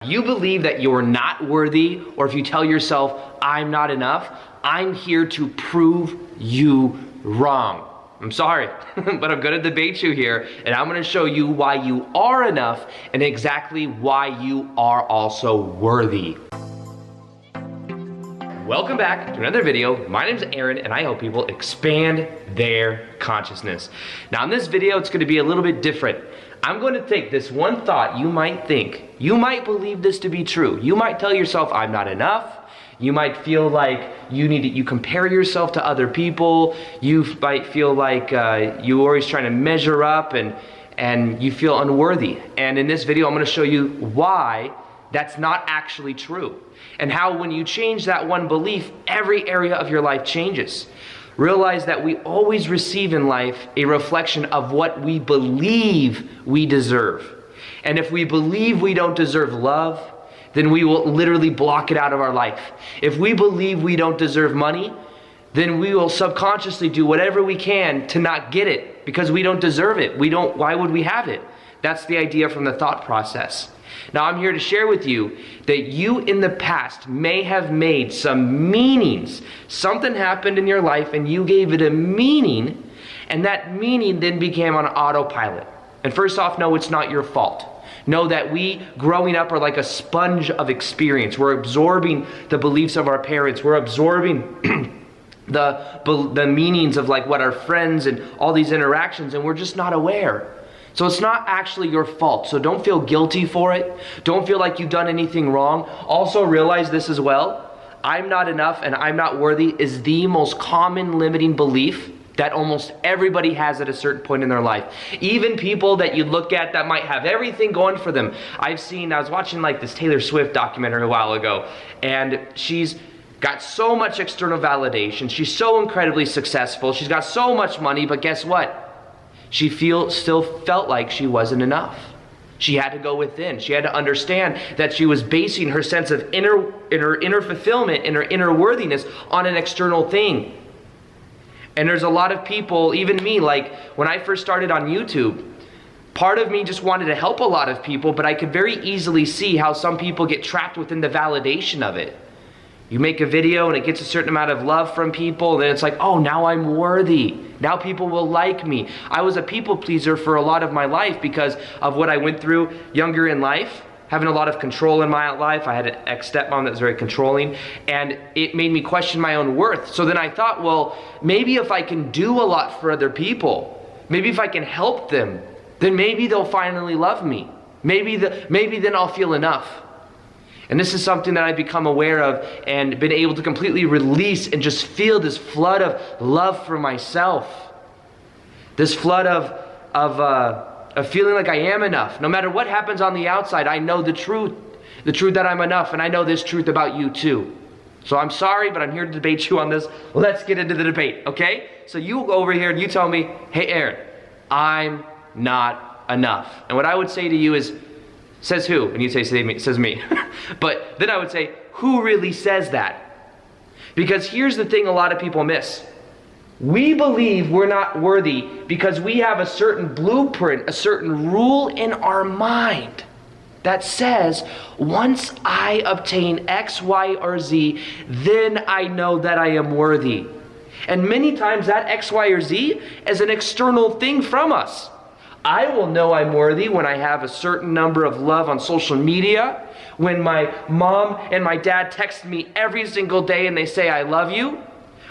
You believe that you're not worthy, or if you tell yourself, I'm not enough, I'm here to prove you wrong. I'm sorry, but I'm gonna debate you here, and I'm gonna show you why you are enough and exactly why you are also worthy. Welcome back to another video. My name is Aaron, and I help people expand their consciousness. Now in this video, it's gonna be a little bit different. I'm going to take this one thought you might think. You might believe this to be true. You might tell yourself, I'm not enough. You might feel like you compare yourself to other people. You might feel like you're always trying to measure up and you feel unworthy. And in this video, I'm going to show you why that's not actually true. And how when you change that one belief, every area of your life changes. Realize that we always receive in life a reflection of what we believe we deserve. And if we believe we don't deserve love, then we will literally block it out of our life. If we believe we don't deserve money, then we will subconsciously do whatever we can to not get it because we don't deserve it. Why would we have it? That's the idea from the thought process. Now I'm here to share with you that you in the past may have made some meanings. Something happened in your life and you gave it a meaning, and that meaning then became on autopilot. And first off, no, it's not your fault. Know that we growing up are like a sponge of experience. We're absorbing the beliefs of our parents. We're absorbing the meanings of like what our friends and all these interactions, and we're just not aware. So it's not actually your fault. So don't feel guilty for it. Don't feel like you've done anything wrong. Also realize this as well. I'm not enough and I'm not worthy is the most common limiting belief that almost everybody has at a certain point in their life. Even people that you look at that might have everything going for them. I was watching like this Taylor Swift documentary a while ago, and she's got so much external validation. She's so incredibly successful. She's got so much money, but guess what? She still felt like she wasn't enough. She had to go within. She had to understand that she was basing her sense of inner fulfillment and her inner worthiness on an external thing. And there's a lot of people, even me, like when I first started on YouTube, part of me just wanted to help a lot of people, but I could very easily see how some people get trapped within the validation of it. You make a video and it gets a certain amount of love from people, and then it's like, oh, now I'm worthy. Now people will like me. I was a people pleaser for a lot of my life because of what I went through younger in life, having a lot of control in my life. I had an ex-stepmom that was very controlling, and it made me question my own worth. So then I thought, well, maybe if I can do a lot for other people, maybe if I can help them, then maybe they'll finally love me. Maybe then I'll feel enough. And this is something that I've become aware of and been able to completely release and just feel this flood of love for myself. This flood of feeling like I am enough. No matter what happens on the outside, I know the truth that I'm enough, and I know this truth about you too. So I'm sorry, but I'm here to debate you on this. Let's get into the debate, okay? So you go over here and you tell me, hey Aaron, I'm not enough. And what I would say to you is, says who? And you say, says me. But then I would say, who really says that? Because here's the thing a lot of people miss. We believe we're not worthy because we have a certain blueprint, a certain rule in our mind that says, once I obtain X, Y, or Z, then I know that I am worthy. And many times that X, Y, or Z is an external thing from us. I will know I'm worthy when I have a certain number of love on social media, when my mom and my dad text me every single day and they say, I love you.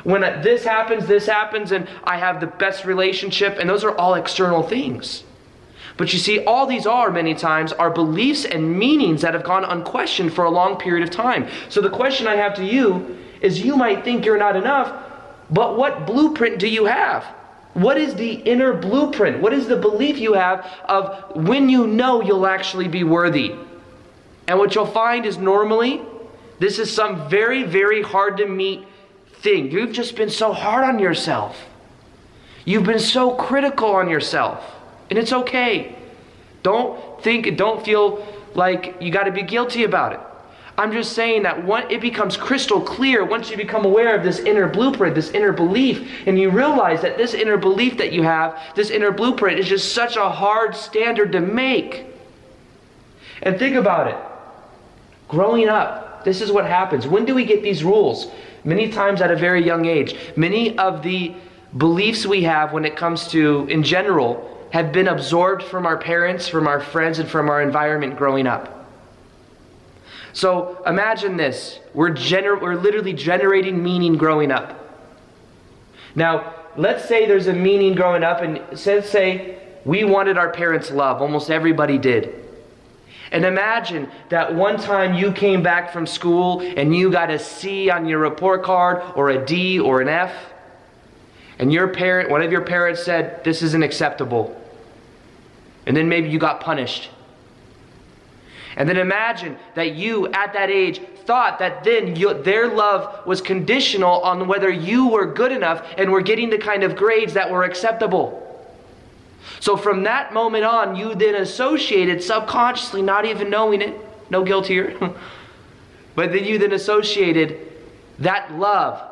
When this happens, and I have the best relationship, and those are all external things. But you see, all these are many times are beliefs and meanings that have gone unquestioned for a long period of time. So the question I have to you is, you might think you're not enough, but what blueprint do you have? What is the inner blueprint? What is the belief you have of when you know you'll actually be worthy? And what you'll find is normally, this is some very, very hard to meet thing. You've just been so hard on yourself. You've been so critical on yourself. And it's okay. Don't feel like you got to be guilty about it. I'm just saying that it becomes crystal clear once you become aware of this inner blueprint, this inner belief, and you realize that this inner belief that you have, this inner blueprint, is just such a hard standard to make. And think about it. Growing up, this is what happens. When do we get these rules? Many times at a very young age. Many of the beliefs we have when it comes to, in general, have been absorbed from our parents, from our friends, and from our environment growing up. So imagine this. We're literally generating meaning growing up. Now, let's say there's a meaning growing up, and let's say we wanted our parents' love. Almost everybody did. And imagine that one time you came back from school and you got a C on your report card, or a D or an F. And one of your parents said, this isn't acceptable. And then maybe you got punished. And then imagine that you, at that age, thought that then their love was conditional on whether you were good enough and were getting the kind of grades that were acceptable. So from that moment on, you then associated subconsciously, not even knowing it, no guilt here, but then you then associated that love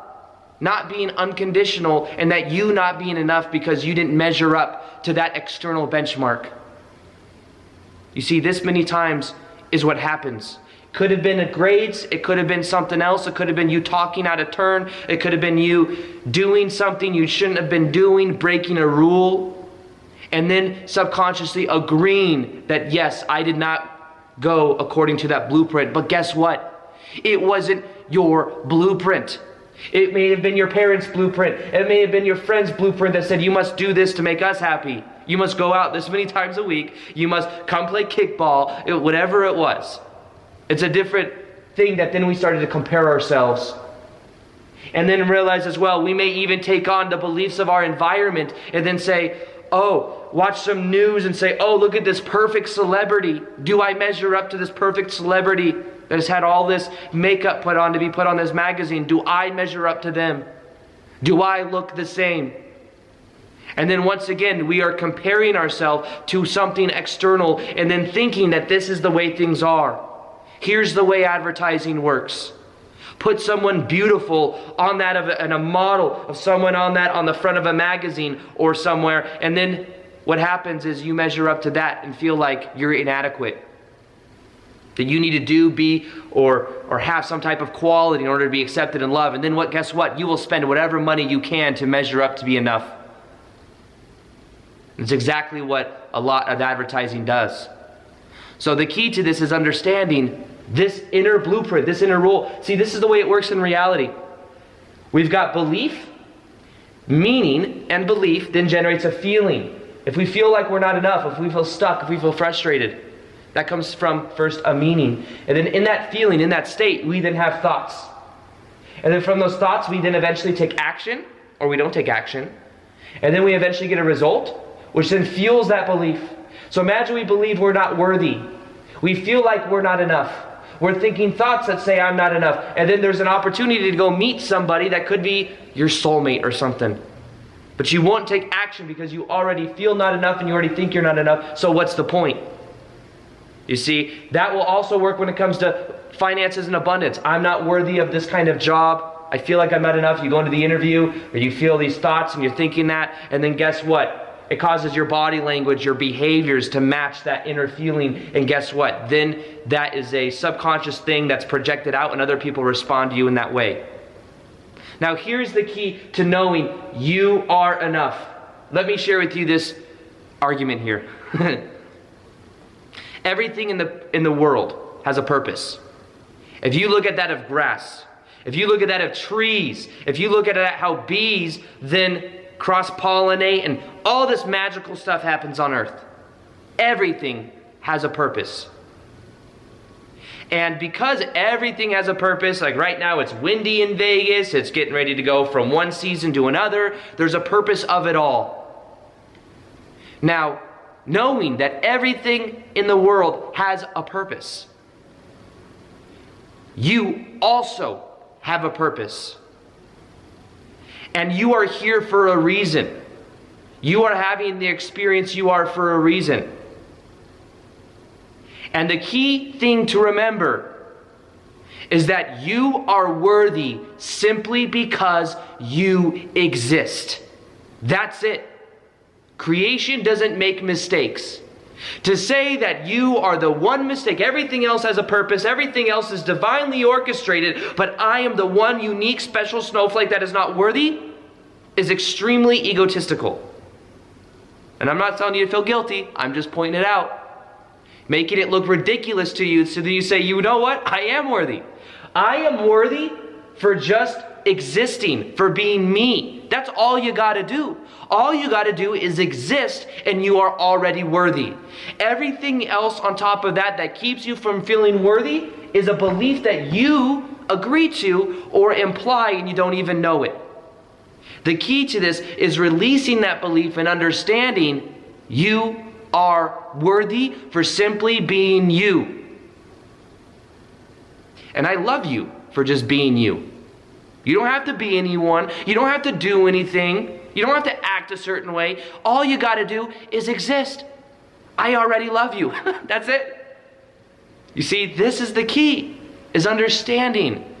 not being unconditional and that you not being enough because you didn't measure up to that external benchmark. You see, this many times is what happens. Could have been the grades, it could have been something else, it could have been you talking out of turn, it could have been you doing something you shouldn't have been doing, breaking a rule, and then subconsciously agreeing that yes, I did not go according to that blueprint. But guess what? It wasn't your blueprint. It may have been your parents' blueprint. It may have been your friend's blueprint that said you must do this to make us happy. You must go out this many times a week. You must come play kickball, whatever it was. It's a different thing that then we started to compare ourselves. And then realize as well, we may even take on the beliefs of our environment and then say, oh, watch some news and say, oh, look at this perfect celebrity. Do I measure up to this perfect celebrity that has had all this makeup put on to be put on this magazine? Do I measure up to them? Do I look the same? And then once again, we are comparing ourselves to something external and then thinking that this is the way things are. Here's the way advertising works. Put someone beautiful on that and a model of someone on that on the front of a magazine or somewhere. And then what happens is you measure up to that and feel like you're inadequate. That you need to do, be, or have some type of quality in order to be accepted and loved. And then guess what? You will spend whatever money you can to measure up to be enough. It's exactly what a lot of advertising does. So the key to this is understanding this inner blueprint, this inner rule. See, this is the way it works in reality. We've got belief, meaning, and belief then generates a feeling. If we feel like we're not enough, if we feel stuck, if we feel frustrated, that comes from first a meaning. And then in that feeling, in that state, we then have thoughts. And then from those thoughts, we then eventually take action, or we don't take action. And then we eventually get a result, which then fuels that belief. So imagine we believe we're not worthy. We feel like we're not enough. We're thinking thoughts that say I'm not enough. And then there's an opportunity to go meet somebody that could be your soulmate or something. But you won't take action because you already feel not enough and you already think you're not enough. So what's the point? You see, that will also work when it comes to finances and abundance. I'm not worthy of this kind of job. I feel like I'm not enough. You go into the interview or you feel these thoughts and you're thinking that. And then guess what? It causes your body language, your behaviors to match that inner feeling. And guess what? Then that is a subconscious thing that's projected out and other people respond to you in that way. Now here's the key to knowing you are enough. Let me share with you this argument here. Everything in the world has a purpose. If you look at that of grass, if you look at that of trees, if you look at that how bees then cross-pollinate and all this magical stuff happens on earth. Everything has a purpose. And because everything has a purpose, like right now it's windy in Vegas, it's getting ready to go from one season to another, there's a purpose of it all. Now, knowing that everything in the world has a purpose, you also have a purpose. And you are here for a reason. You are having the experience you are for a reason. And the key thing to remember is that you are worthy simply because you exist. That's it. Creation doesn't make mistakes. To say that you are the one mistake, everything else has a purpose, everything else is divinely orchestrated, but I am the one unique special snowflake that is not worthy, is extremely egotistical. And I'm not telling you to feel guilty, I'm just pointing it out. Making it look ridiculous to you so that you say, you know what? I am worthy. I am worthy for just existing, for being me. That's all you gotta do. All you gotta do is exist and you are already worthy. Everything else on top of that that keeps you from feeling worthy is a belief that you agree to or imply and you don't even know it. The key to this is releasing that belief and understanding you are worthy for simply being you. And I love you for just being you. You don't have to be anyone. You don't have to do anything. You don't have to act a certain way. All you got to do is exist. I already love you. That's it. You see, this is the key, is understanding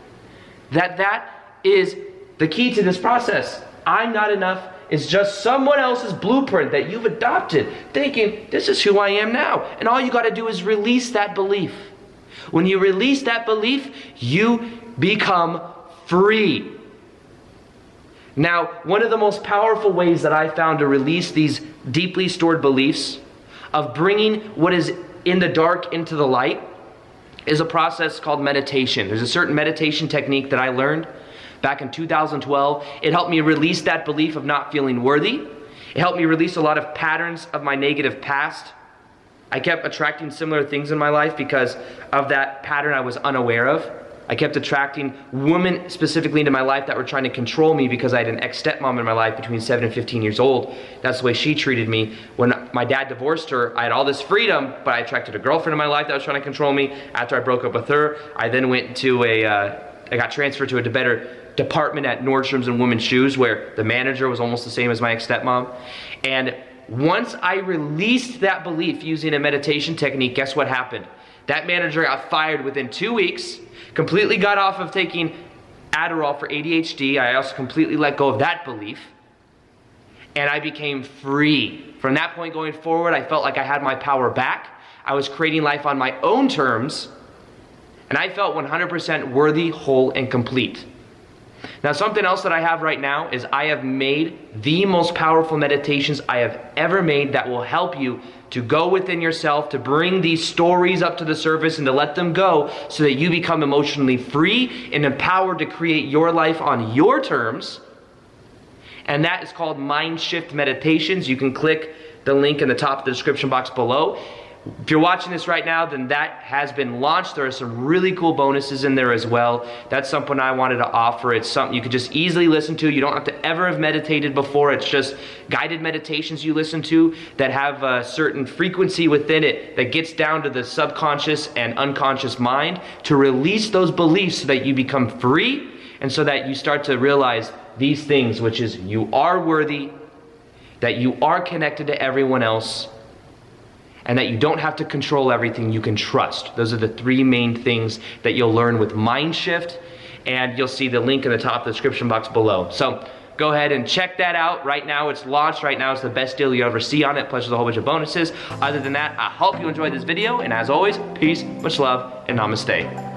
that is the key to this process. I'm not enough is just someone else's blueprint that you've adopted, thinking, this is who I am now. And all you got to do is release that belief. When you release that belief, you become free. Now, one of the most powerful ways that I found to release these deeply stored beliefs of bringing what is in the dark into the light is a process called meditation. There's a certain meditation technique that I learned back in 2012. It helped me release that belief of not feeling worthy. It helped me release a lot of patterns of my negative past. I kept attracting similar things in my life because of that pattern I was unaware of. I kept attracting women specifically into my life that were trying to control me because I had an ex-stepmom in my life between 7 and 15 years old. That's the way she treated me. When my dad divorced her, I had all this freedom, but I attracted a girlfriend in my life that was trying to control me. After I broke up with her, I then went to I got transferred to a better department at Nordstrom's and Women's Shoes where the manager was almost the same as my ex-stepmom. And once I released that belief using a meditation technique, guess what happened? That manager got fired within 2 weeks, completely got off of taking Adderall for ADHD. I also completely let go of that belief. And I became free. From that point going forward, I felt like I had my power back. I was creating life on my own terms. And I felt 100% worthy, whole, and complete. Now, something else that I have right now is I have made the most powerful meditations I have ever made that will help you to go within yourself, to bring these stories up to the surface and to let them go so that you become emotionally free and empowered to create your life on your terms. And that is called Mind Shift Meditations. You can click the link in the top of the description box below. If you're watching this right now, then that has been launched. There are some really cool bonuses in there as well. That's something I wanted to offer. It's something you could just easily listen to. You don't have to ever have meditated before. It's just guided meditations you listen to that have a certain frequency within it that gets down to the subconscious and unconscious mind to release those beliefs so that you become free and so that you start to realize these things, which is you are worthy, that you are connected to everyone else, and that you don't have to control everything, you can trust. Those are the three main things that you'll learn with Mind Shift, and you'll see the link in the top of the description box below. So go ahead and check that out. Right now it's launched. Right now it's the best deal you ever see on it, plus there's a whole bunch of bonuses. Other than that, I hope you enjoyed this video, and as always, peace, much love, and namaste.